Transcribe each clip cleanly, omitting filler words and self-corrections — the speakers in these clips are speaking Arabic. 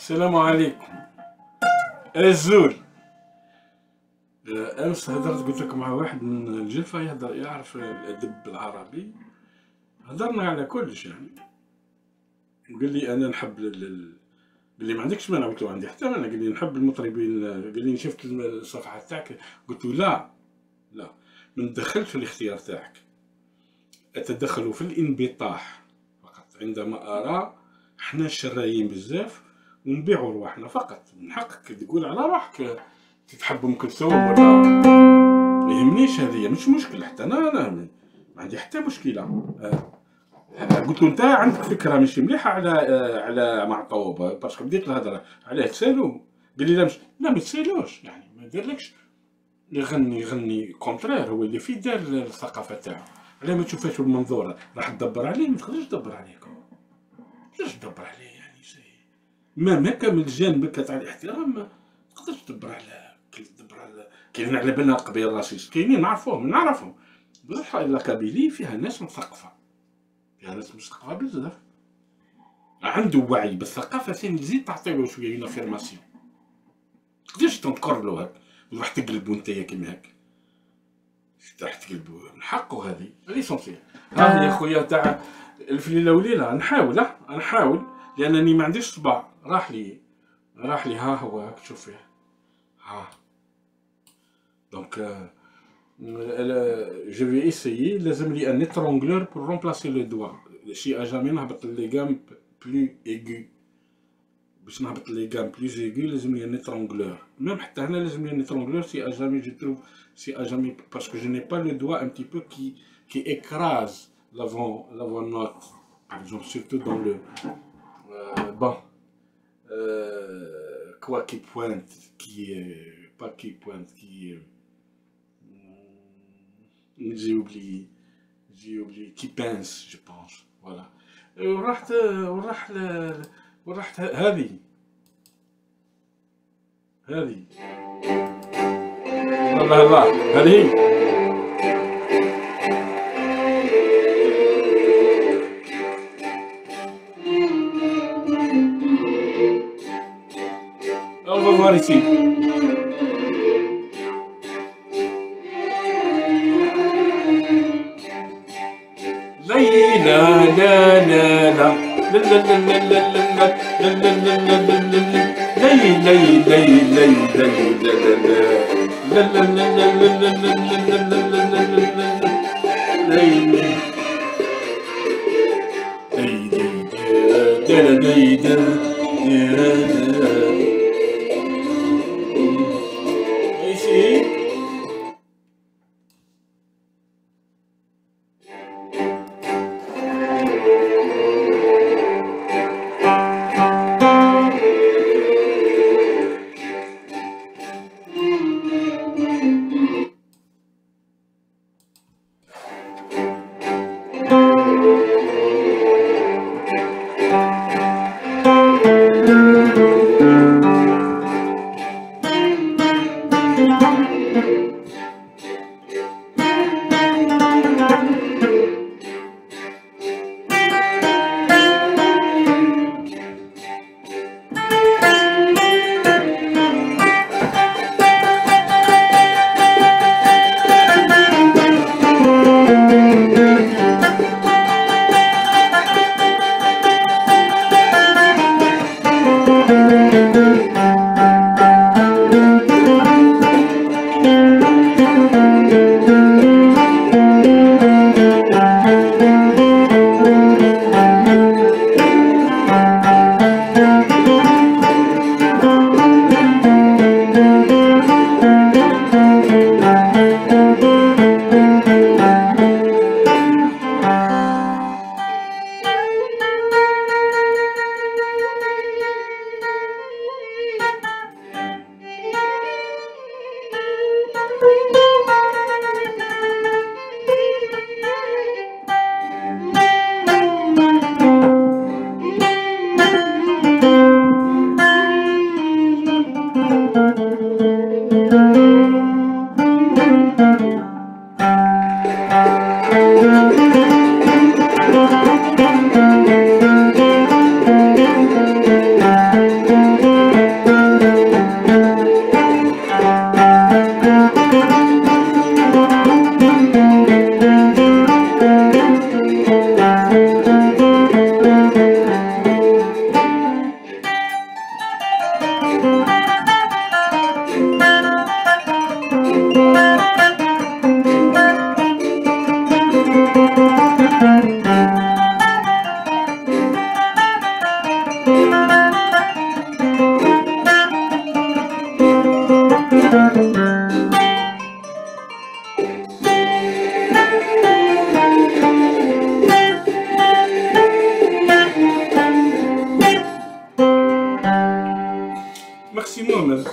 السلام عليكم. الزول. امس هدرت قلت لك مع واحد من الجلفه يهدر يعرف الادب العربي. هدرنا على كلش يعني. قال لي انا نحب قال لي ما عندكش مانع؟ قلت له عندي حتى مانع. قال لي نحب المطربين. قال لي شفت الصفحه تاعك. قلت له لا ما ندخلش في الاختيار تاعك، اتدخل في الانبطاح فقط عندما ارى احنا شرايين بزاف ونبيعوا رواحنا فقط. من حقك تقول على روحك تحب ام كلثوم ولا ما يهمنيش، هذه مش مشكل. حتى انا ما عندي حتى مشكله. قلت له انت عندك فكره ماشي مليحه على معطوب، باسكو بديت الهضره عليه تسالو. قال لي لا ما تسالوش، يعني ما دارلكش يغني كونترير. هو اللي في دار الثقافه تاعو. علاه ما تشوفهاش بالمنظور؟ راح تدبر عليه؟ ما تقدرش تدبر عليكم، ما تقدرش تدبر عليه. يعني شيء ما كامل جانبك تاع الاحترام ما تقدرش تدبر على كاينين على بالنا قبيل راسيس، كاينين نعرفهم بصح الكابيلي فيها ناس مثقفه، بزاف، عنده وعي بالثقافه. ثاني تزيد تعطيله شويه اون افيرماسيون، تقدرش تنكر له هاك تروح تقلبو نتايا كيما هاك، راح تقلبو من حقه. هذه ليسونسيال. ها هي خويا تاع الفليله وليله. نحاول لانني ما عنديش صباع. راح لي ها هو هاك تشوف فيه ها. دونك je vais essayer. لازم لي ان étrangleur pour remplacer le doigt. شي اجامي نهبط لي غام بلو ايغو. باش نهبط لي غام بلوز ايغو لازم لي ان étrangleur. ميم حتى هنا لازم لي ان étrangleur سي اجامي جو تروف سي اجامي باسكو جو ني با لو doigt un petit peu qui écrase l'avant note par exemple, surtout dans le bon quoi qui pointe qui pas qui pointe qui j'ai oublié qui pince je pense. voilà. ورحت هذه الله هذه on va voir ici. ماكسيموم.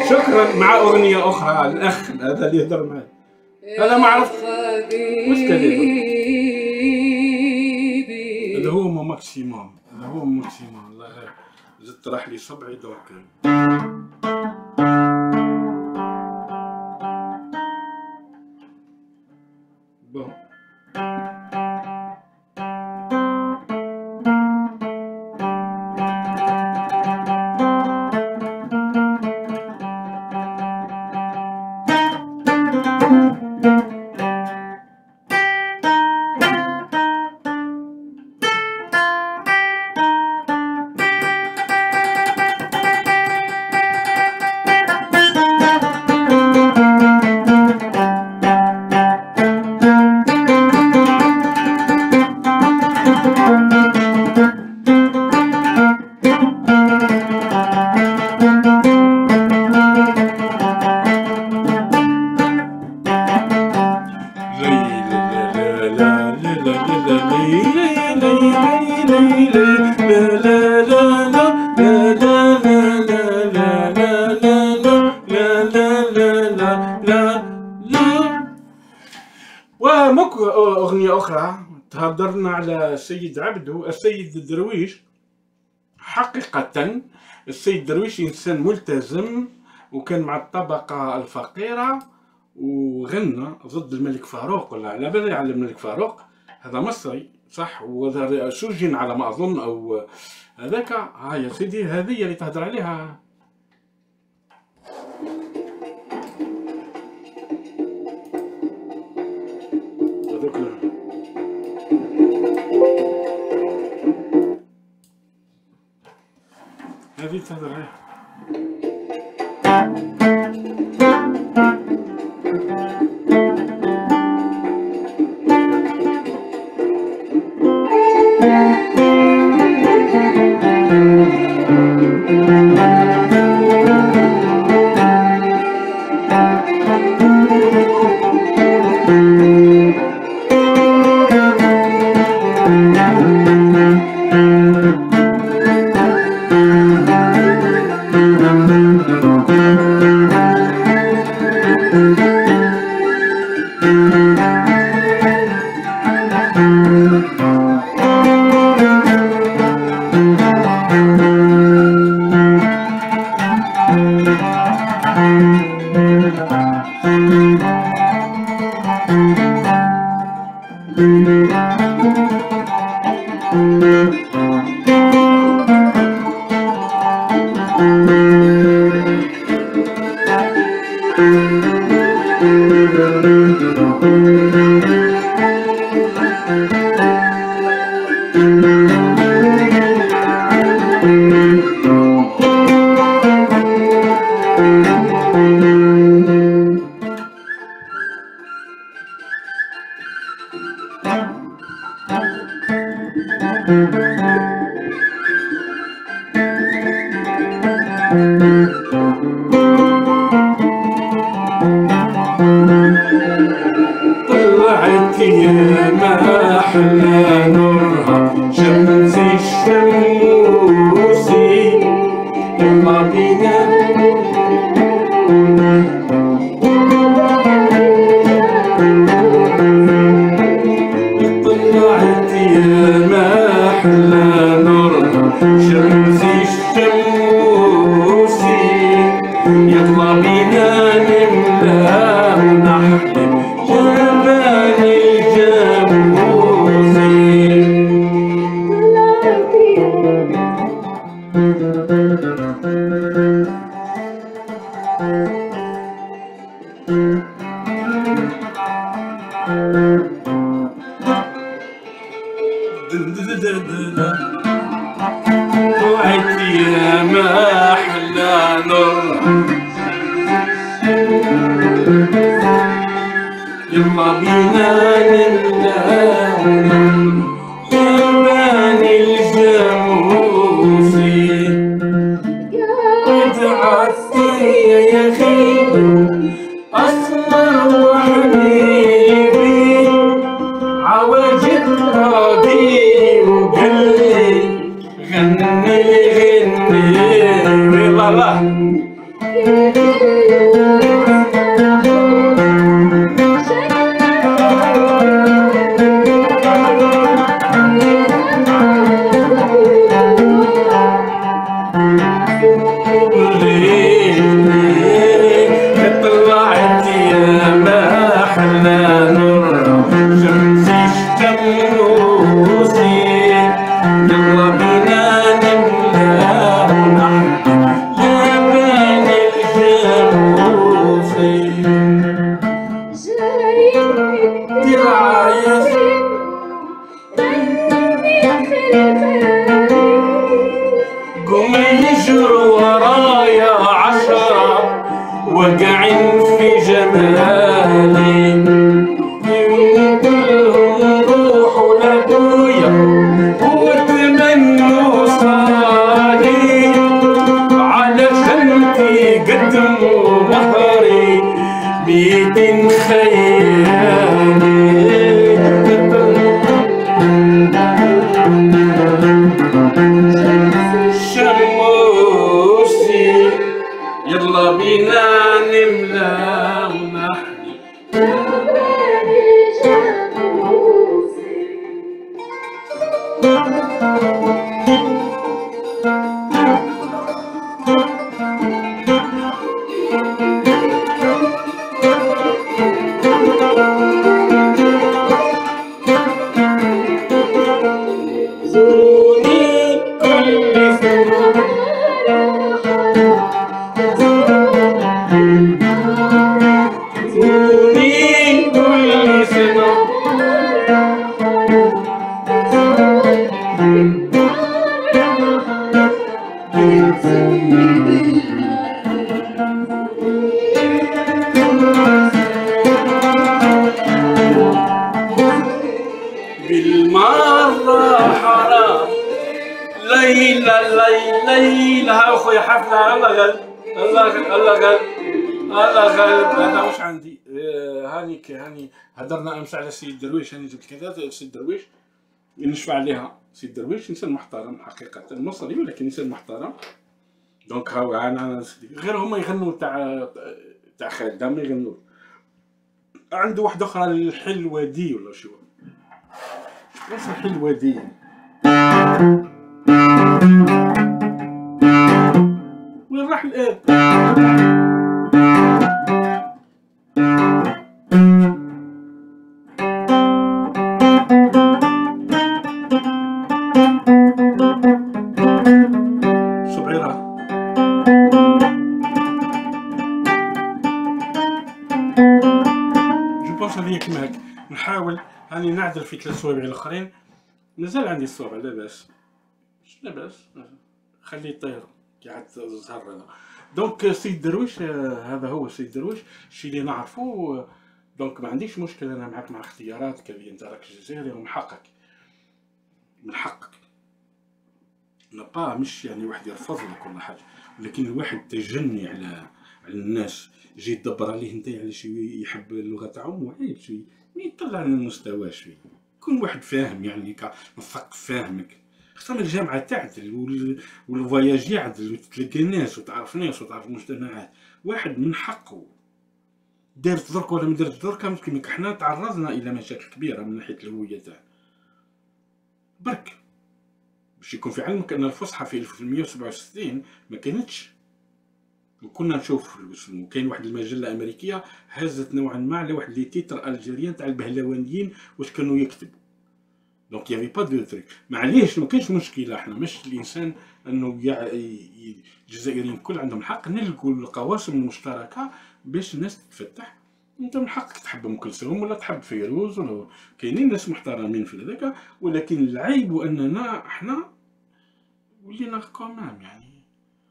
شكرا. مع أغنية أخرى الأخ هذا اللي يهضر معاه هذا ما عرفت واش كان يهضر. هذا هو ماكسيموم، هذا هو ماكسيموم. الله زدت راح لي صبعي درك. بون ومك أغنية أخرى تهضرنا على السيد عبدو. السيد درويش حقيقة السيد درويش إنسان ملتزم، وكان مع الطبقة الفقيرة، وغنى ضد الملك فاروق، ولا على بالي على الملك فاروق. هذا مصري صح، وهذا سجن على ما أظن، أو هذاك. ها يا سيدي، هذه اللي تهدر عليها. هذه تهدر عليها. طلعت يا ما أحلى نورها شمس الشموسي، يلا بينا طلعت يا ما أحلى نورها شمس الشموسي، يلا بينا نملا ونحلم جبال الجاموسي. طلعت يا ما أحلى نورها يلا بينا نملا جبال الجاموسي. قد عالسرية يا خير أسمر وحبيبي، عواجد راضي وقلي غني غني والله طلعت يا ما أحلى نورها شمس الشموسي، يلا بينا نملا ونحلم جبال الجاموسي. دراية قوم يجروا ورايا عشرة وقعين في جمالي، كلهم روحوا لابويا وتمنوا صالي، علشان تقدموا مهري 200 خيالي. مرة حرام ليلى ليلى ها خويا حفلة. الله غالب الله غالب الله غالب الله غالب. هذا واش عندي هاني هدرنا امس على السيد درويش. هاني جبت كذا السيد درويش نشفع عليها. سيد درويش انسان محترم حقيقة، مصري ولكن انسان محترم. دونك هاو انا غير هما يغنوا تاع خالد ما يغنوا. عنده واحدة أخرى الحلوة دي ولا شو اسمها الحلوة دي. وين راح الآن؟ صبعيرة هذه كيما هاك. نحاول راني نعدل في 3 صوابع الاخرين. مازال عندي الصوابع لاباس لاباس خليه يطير قاعد زهر هذا. دونك سيد درويش هذا هو سيد درويش الشيء اللي نعرفو. دونك ما عنديش مشكل انا معاك مع اختياراتك هذه. انت راك جزائري ومن حقك من حقك نبا مش يعني واحد يرفض لك ولا حاجه، ولكن الواحد تجني على الناس يجي يدبر عليه انت على شي يحب اللغه تاعهم وعيب شوي يطلع من المستوى شوي. كون واحد فاهم يعني مثقف فاهمك. اختار الجامعه تعدل والفواياج يعدل وتتلقى ناس وتعرف ناس وتعرف مجتمعات. واحد من حقه دارت درك ولا ما دارت درك. يمكن احنا تعرضنا الى مشاكل كبيره من ناحيه الهويه تاعنا برك. باش يكون في علمك ان الفصحى في 1167 ما كانتش. وكنا نشوف كاين واحد المجله امريكيه هزت نوعا ما على واحد لي تيتر الجيريان تاع البهلوانيين واش كانوا يكتبوا. دونك يافي با دو تريك. معليش ما كاينش مشكله. احنا مش الانسان انه الجزائريين الكل عندهم الحق نلقوا القواسم المشتركه باش الناس تتفتح. انت من حقك تحب ام كلثوم ولا تحب فيروز ولا كاينين ناس محترمين في هذاك. ولكن العيب اننا احنا ولينا كومام يعني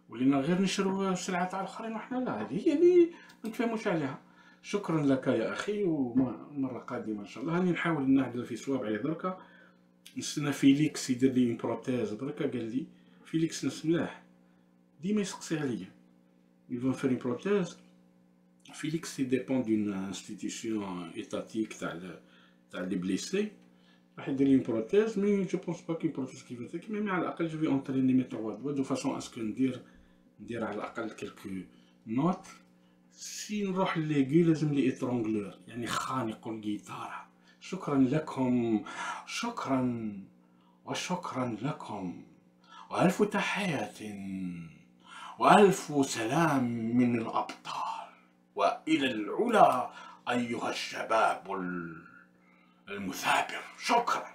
ولينا غير نشرو السلعه تاع الاخرين وحنا لا. هذه هي اللي ما نتفاهموش عليها. شكرا لك يا اخي ومره قادمه ان شاء الله. راني نحاول نعدل في صوابعي دركا. نستنى فيليكس يدير لي اون بروتيز دركا. قال لي فيليكس ناس ملاح ديما يسقسي عليا يفون فير اون بروتيز. فيليكس سي ديبون دون انستيتيسيون ايتاتيك تاع لي بليسي. راح يدير لي اون بروتيز مي جو بونس با كي بروتيز كيف مي على الاقل جو في اونتريني مي دو فاسون اسكو ندير على الاقل كلكو نوت. سي نروح لليغي لازم لي اترونغلور يعني خانق الجيتارة. شكرا لكم شكرا وشكرا لكم والف تحية والف سلام من الابطال والى العلا ايها الشباب المثابر. شكرا.